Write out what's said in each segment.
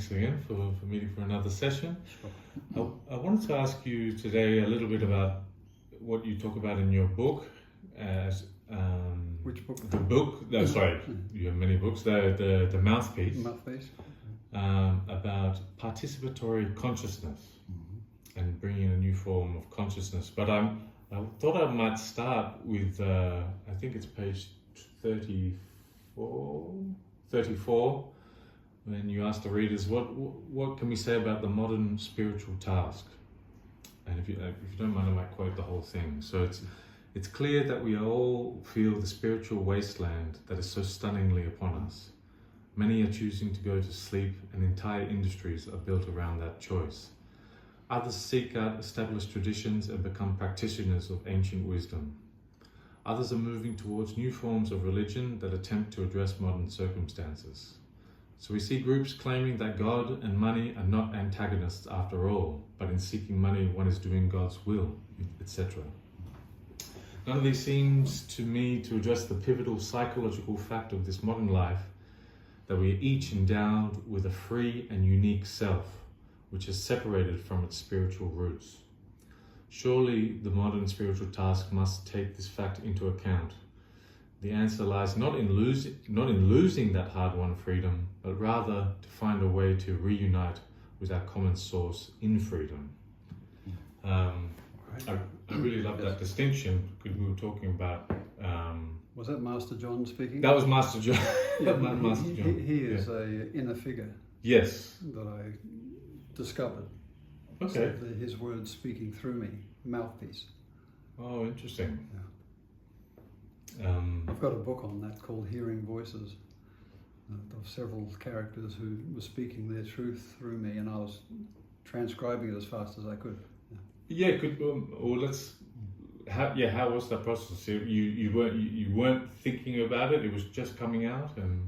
thanks again for meeting for another session. I wanted to ask you today a little bit about what you talk about in your book as which book? The book. No, sorry, you have many books. The mouthpiece. Mouthpiece. About participatory consciousness and bringing a new form of consciousness. But I thought I might start with I think it's page 34. When you ask the readers, what can we say about the modern spiritual task? And if you don't mind, I might quote the whole thing. So it's clear that we all feel the spiritual wasteland that is so stunningly upon us. Many are choosing to go to sleep, and entire industries are built around that choice. Others seek out established traditions and become practitioners of ancient wisdom. Others are moving towards new forms of religion that attempt to address modern circumstances. So we see groups claiming that God and money are not antagonists after all, but in seeking money one is doing God's will, etc. None of these seems to me to address the pivotal psychological fact of this modern life, that we are each endowed with a free and unique self, which is separated from its spiritual roots. Surely the modern spiritual task must take this fact into account. The answer lies not in losing that hard-won freedom, but rather to find a way to reunite with our common source in freedom. I really love that distinction, because we were talking about... was that Master John speaking? That was Master John. Master John. He is an inner figure. Yes. That I discovered. Okay. So his words speaking through me, mouthpiece. Oh, interesting. Yeah. I've got a book on that called Hearing Voices, of several characters who were speaking their truth through me, and I was transcribing it as fast as I could. Yeah, how was that process? You weren't thinking about it; it was just coming out, and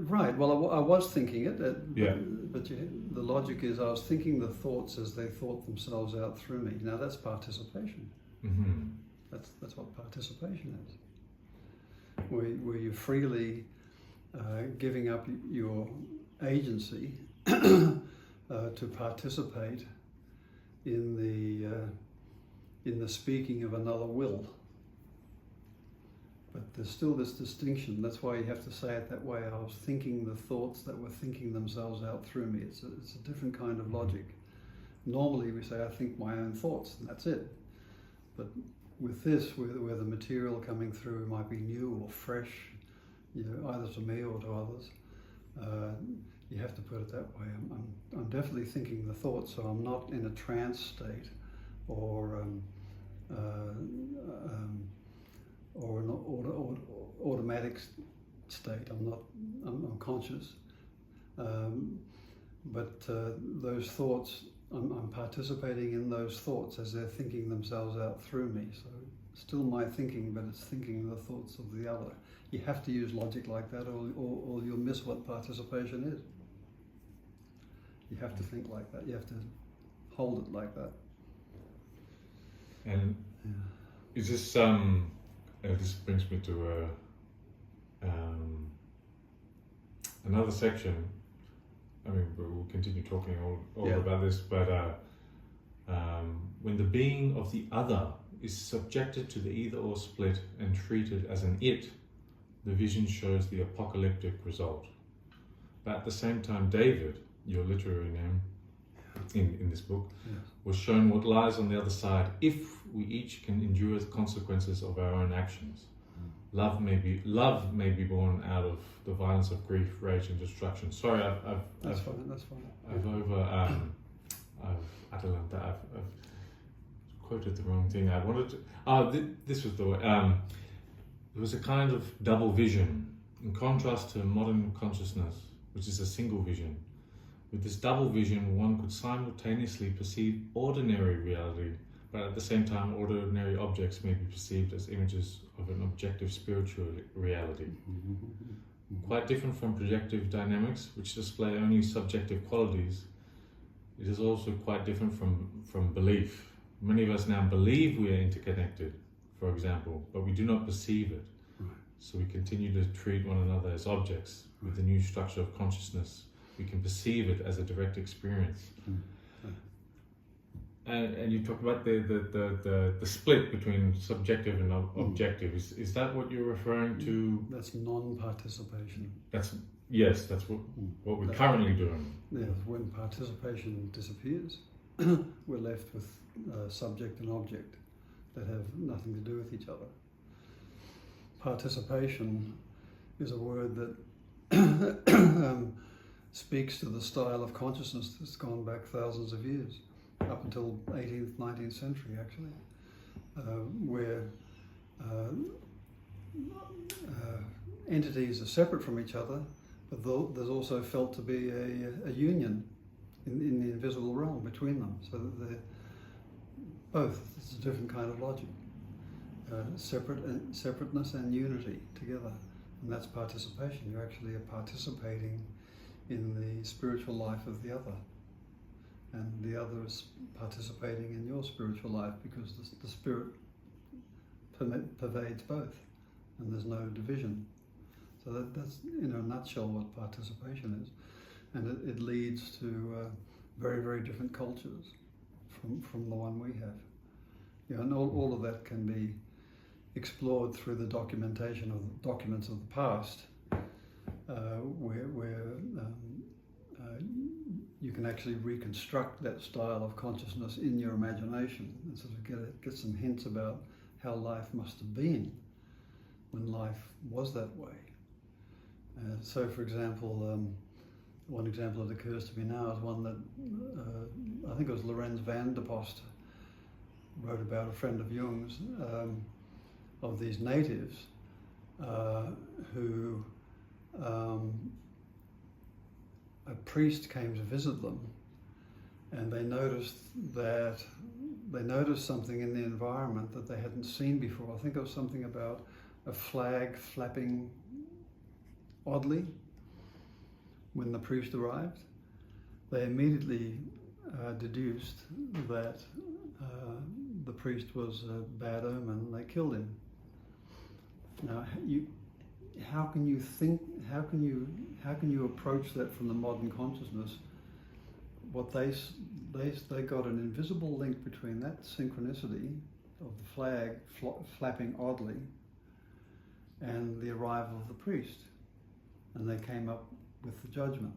right. Well, I was thinking it. Yeah. But the logic is, I was thinking the thoughts as they thought themselves out through me. Now that's participation. Mm-hmm. That's what participation is. Where you're freely giving up your agency to participate in the speaking of another will. But there's still this distinction. That's why you have to say it that way. I was thinking the thoughts that were thinking themselves out through me. It's a different kind of logic. Normally we say, I think my own thoughts, and that's it. But with this, where the material coming through might be new or fresh, either to me or to others, you have to put it that way. I'm definitely thinking the thoughts, so I'm not in a trance state or an automatic state. I'm conscious, but those thoughts, I'm participating in those thoughts as they're thinking themselves out through me. So still my thinking, but it's thinking the thoughts of the other. You have to use logic like that, or you'll miss what participation is. You have to think like that. You have to hold it like that. And is this this brings me to another section. I mean, we'll continue talking all about this, but when the being of the other is subjected to the either-or split and treated as an it, the vision shows the apocalyptic result. But at the same time, David, your literary name in this book, was shown what lies on the other side if we each can endure the consequences of our own actions. Love may be born out of the violence of grief, rage, and destruction. Sorry, That's fine. I've quoted the wrong thing. I wanted to. This was the way. There was a kind of double vision, in contrast to modern consciousness, which is a single vision. With this double vision, one could simultaneously perceive ordinary reality, but at the same time, ordinary objects may be perceived as images of an objective spiritual reality. Quite different from projective dynamics, which display only subjective qualities, it is also quite different from belief. Many of us now believe we are interconnected, for example, but we do not perceive it. Right. So we continue to treat one another as objects with the new structure of consciousness We can perceive it as a direct experience. And you talk about the split between subjective and objective. Is that what you're referring to? That's non-participation. Yes, that's what we're currently doing. Yeah, when participation disappears, we're left with subject and object that have nothing to do with each other. Participation is a word that speaks to the style of consciousness that's gone back thousands of years, up until 18th, 19th century actually, where entities are separate from each other, but there's also felt to be a union in the invisible realm between them, so that they're both. It's a different kind of logic. Separateness and unity together, and that's participation. You actually are participating in the spiritual life of the other, and the other is participating in your spiritual life, because the spirit pervades both, and there's no division. So that's in a nutshell what participation is, and it leads to very, very different cultures from the one we have. And all of that can be explored through the documentation of the documents of the past, where you can actually reconstruct that style of consciousness in your imagination and sort of get some hints about how life must have been when life was that way. So, for example, one example that occurs to me now is one that I think it was Lorenz van der Post wrote about, a friend of Jung's, of these natives who a priest came to visit them, and they noticed something in the environment that they hadn't seen before. I think it was something about a flag flapping oddly when the priest arrived. They immediately deduced that the priest was a bad omen, and they killed him. Now, how can you approach that from the modern consciousness? What they got an invisible link between that synchronicity of the flag flapping oddly and the arrival of the priest, and they came up with the judgment.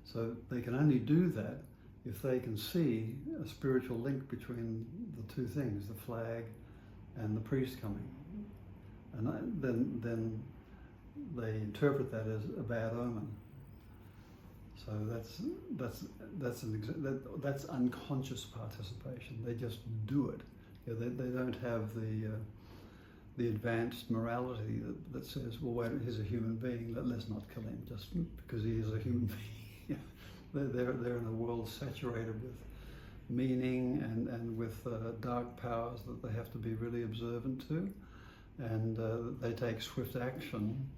So they can only do that if they can see a spiritual link between the two things, the flag and the priest coming, and then they interpret that as a bad omen. So that's unconscious participation. They just do it. They don't have the advanced morality that says, well, wait, he's a human being, let's not kill him just because he is a human being. They're in a world saturated with meaning and with dark powers that they have to be really observant to, and they take swift action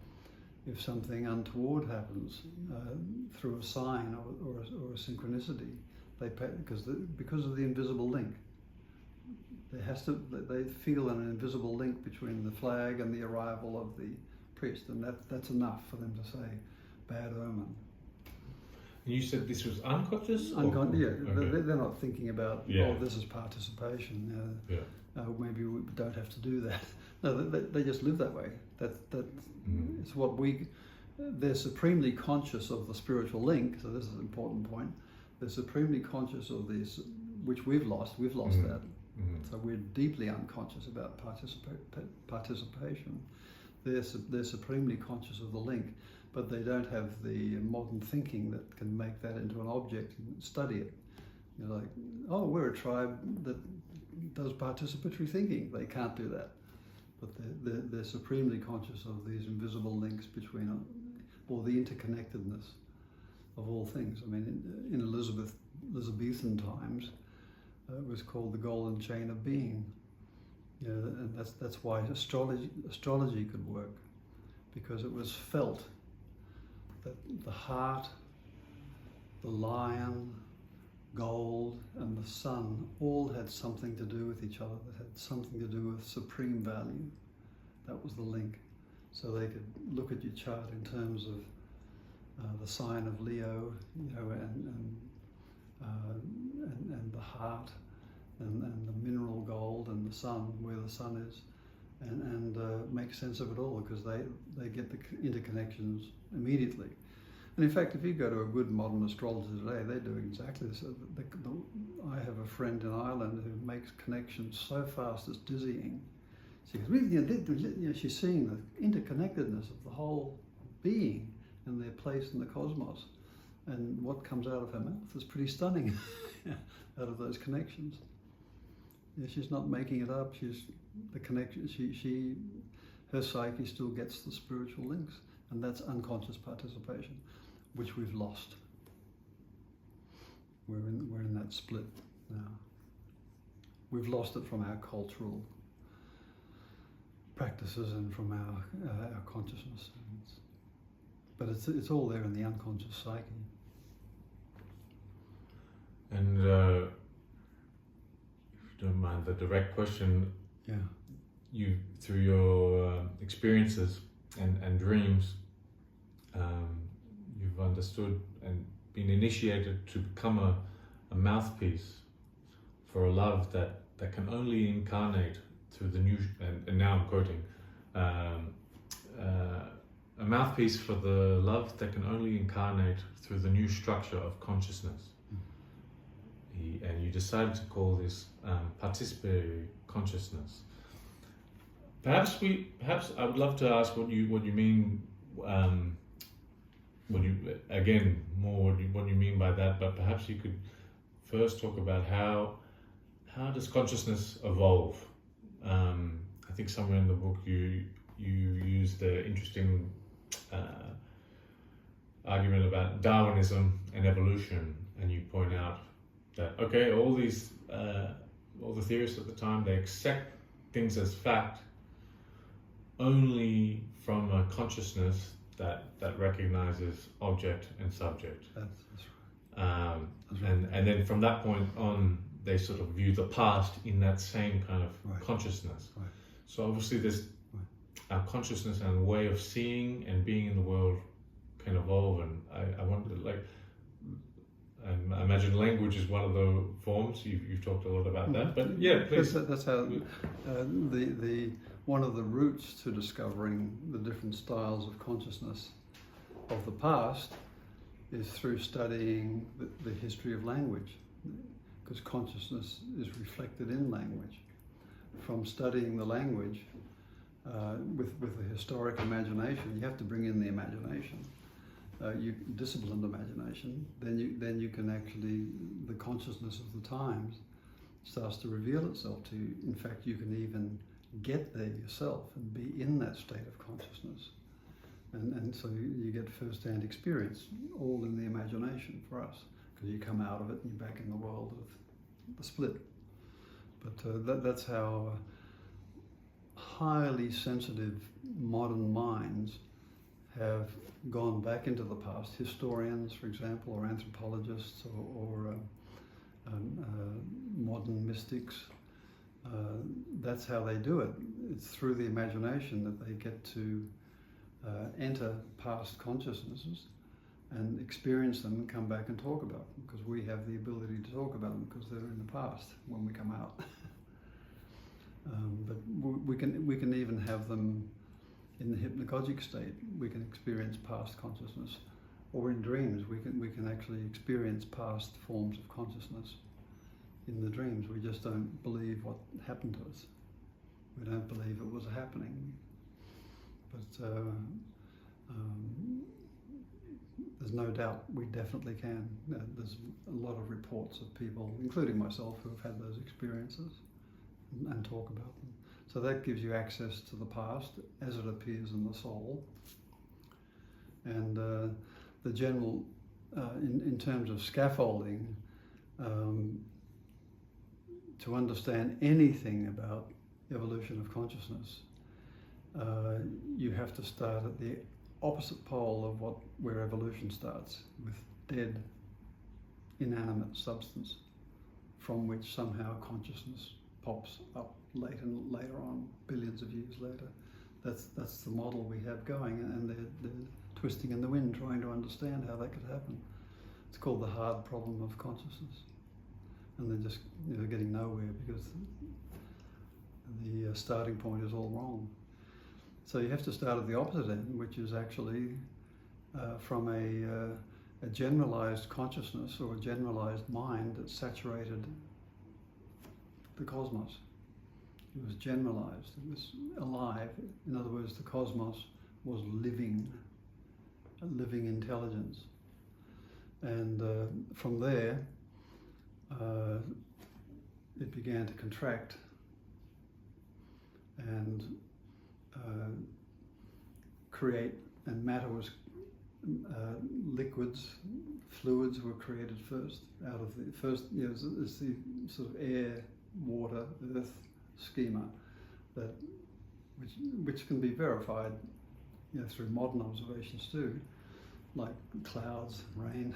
if something untoward happens through a sign or a synchronicity. Because of the invisible link. They feel an invisible link between the flag and the arrival of the priest, and that's enough for them to say bad omen. You said this was unconscious? Yeah. Okay. They're not thinking about, oh, this is participation. Maybe we don't have to do that. No, they just live that way. It's what they're supremely conscious of the spiritual link. So this is an important point. They're supremely conscious of this, which we've lost. We've lost that. Mm-hmm. So we're deeply unconscious about participation. They're supremely conscious of the link, but they don't have the modern thinking that can make that into an object and study it. Like, oh, we're a tribe that does participatory thinking. They can't do that. But they're supremely conscious of these invisible links between, or the interconnectedness of all things. I mean, in Elizabethan times, it was called the golden chain of being. And that's why astrology could work, because it was felt that the heart, the lion, gold, and the sun all had something to do with each other, that had something to do with supreme value. That was the link. So they could look at your chart in terms of the sign of Leo, and the heart, and the mineral gold, and the sun, where the sun is, and make sense of it all, because they get the interconnections immediately. And in fact, if you go to a good modern astrologer today, they do exactly this. I have a friend in Ireland who makes connections so fast it's dizzying. She goes, she's seeing the interconnectedness of the whole being and their place in the cosmos. And what comes out of her mouth is pretty stunning out of those connections. Yeah, she's not making it up. She's the connection. Her psyche still gets the spiritual links, and that's unconscious participation, which we've lost. We're in that split now. We've lost it from our cultural practices and from our consciousness. But it's all there in the unconscious psyche. And if you don't mind the direct question, yeah, you, through your experiences and dreams, you've understood and been initiated to become a mouthpiece for a love that can only incarnate through the new, and now I'm quoting, a mouthpiece for the love that can only incarnate through the new structure of consciousness. And you decided to call this participatory consciousness. Perhaps I would love to ask what you mean. What you mean by that. But perhaps you could first talk about how does consciousness evolve. I think somewhere in the book you use the interesting argument about Darwinism and evolution, and you point out that all the theorists at the time, they accept things as fact only from a consciousness that recognizes object and subject. That's right. That's right. And then from that point on, they sort of view the past in that same kind of right. consciousness. Right. So obviously there's our consciousness and way of seeing and being in the world can evolve, and I wonder, I imagine language is one of the forms. You've talked a lot about that, but yeah, please. That's how one of the routes to discovering the different styles of consciousness of the past is through studying the history of language, because consciousness is reflected in language. From studying the language with the historic imagination, you have to bring in the imagination. Disciplined imagination, then you can actually, the consciousness of the times starts to reveal itself to you. In fact, you can even get there yourself and be in that state of consciousness. And so you get first-hand experience, all in the imagination for us, because you come out of it and you're back in the world of the split. But that's how highly sensitive modern minds have gone back into the past. Historians, for example, or anthropologists, or modern mystics. That's how they do it. It's through the imagination that they get to enter past consciousnesses and experience them and come back and talk about them, because we have the ability to talk about them because they're in the past when we come out. But we can even have them in the hypnagogic state. We can experience past consciousness, or in dreams we can actually experience past forms of consciousness in the dreams. We just don't believe what happened to us. We don't believe it was happening. But there's no doubt we definitely can. There's a lot of reports of people, including myself, who have had those experiences and talk about them. So that gives you access to the past as it appears in the soul. And the general, in terms of scaffolding, to understand anything about evolution of consciousness, you have to start at the opposite pole of where evolution starts, with dead, inanimate substance, from which somehow consciousness pops up later on, billions of years later. That's the model we have going, and they're twisting in the wind, trying to understand how that could happen. It's called the hard problem of consciousness. And they're just getting nowhere because the starting point is all wrong. So you have to start at the opposite end, which is actually from a generalized consciousness or a generalized mind that saturated the cosmos. It was generalized, it was alive. In other words, the cosmos was living, a living intelligence. And from there, it began to contract and create, and matter was, liquids, fluids were created first, out of the first, it's the sort of air, water, earth schema that which can be verified through modern observations too, like clouds, rain.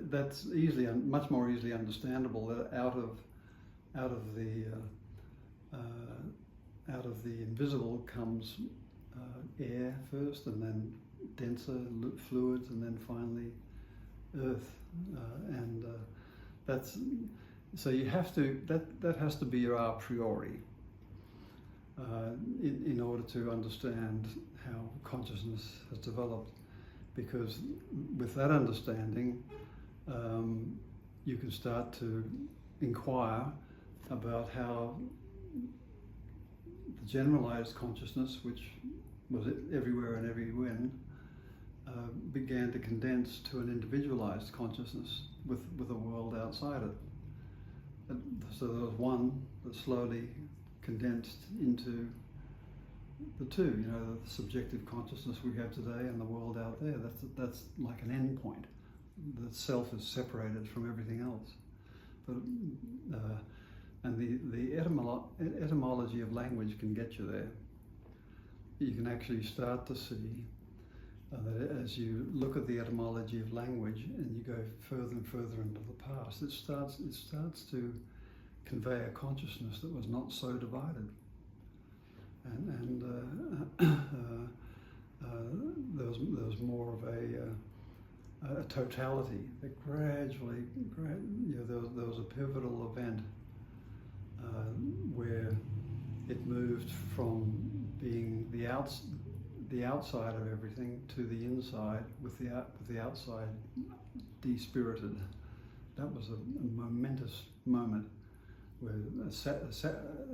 That's easily, much more easily understandable. That out of the invisible comes air first, and then denser fluids, and then finally earth, and that's. So you have to, that has to be your a priori in order to understand how consciousness has developed. Because with that understanding, you can start to inquire about how the generalized consciousness, which was everywhere and everywhen, began to condense to an individualized consciousness with a world outside it. So there was one that slowly condensed into the two, the subjective consciousness we have today and the world out there. That's like an end point. The self is separated from everything else. But and the etymology of language can get you there. You can actually start to see that as you look at the etymology of language and you go further and further into the past, it starts to convey a consciousness that was not so divided. And there was more of a totality that gradually, there was a pivotal event where it moved from being the outside of everything to the inside, with the outside despirited. That was a momentous moment where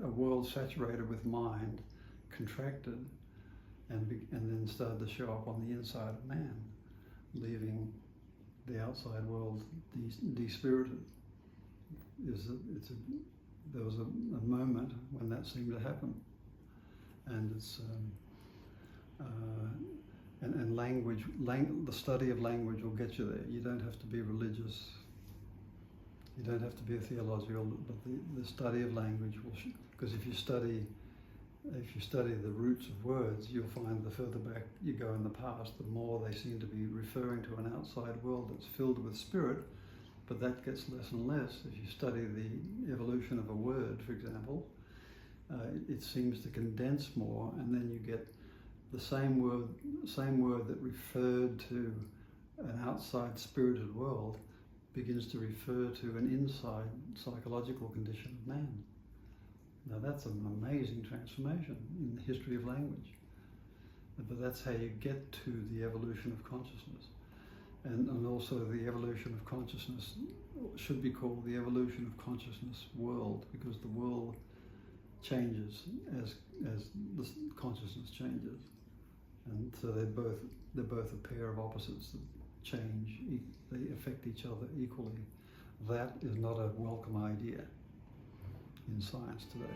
a world saturated with mind contracted and then started to show up on the inside of man, leaving the outside world despirited. There was a moment when that seemed to happen, and it's and language, the study of language will get you there. You don't have to be religious. You don't have to be a theological, but the study of language will, because if you study the roots of words, you'll find the further back you go in the past, the more they seem to be referring to an outside world that's filled with spirit, but that gets less and less. If you study the evolution of a word, for example, it seems to condense more, and then you get the same word that referred to an outside spirited world begins to refer to an inside psychological condition of man. Now that's an amazing transformation in the history of language. But that's how you get to the evolution of consciousness. And also the evolution of consciousness should be called the evolution of consciousness world, because the world changes as the consciousness changes. And so they're both a pair of opposites that change, they affect each other equally. That is not a welcome idea in science today.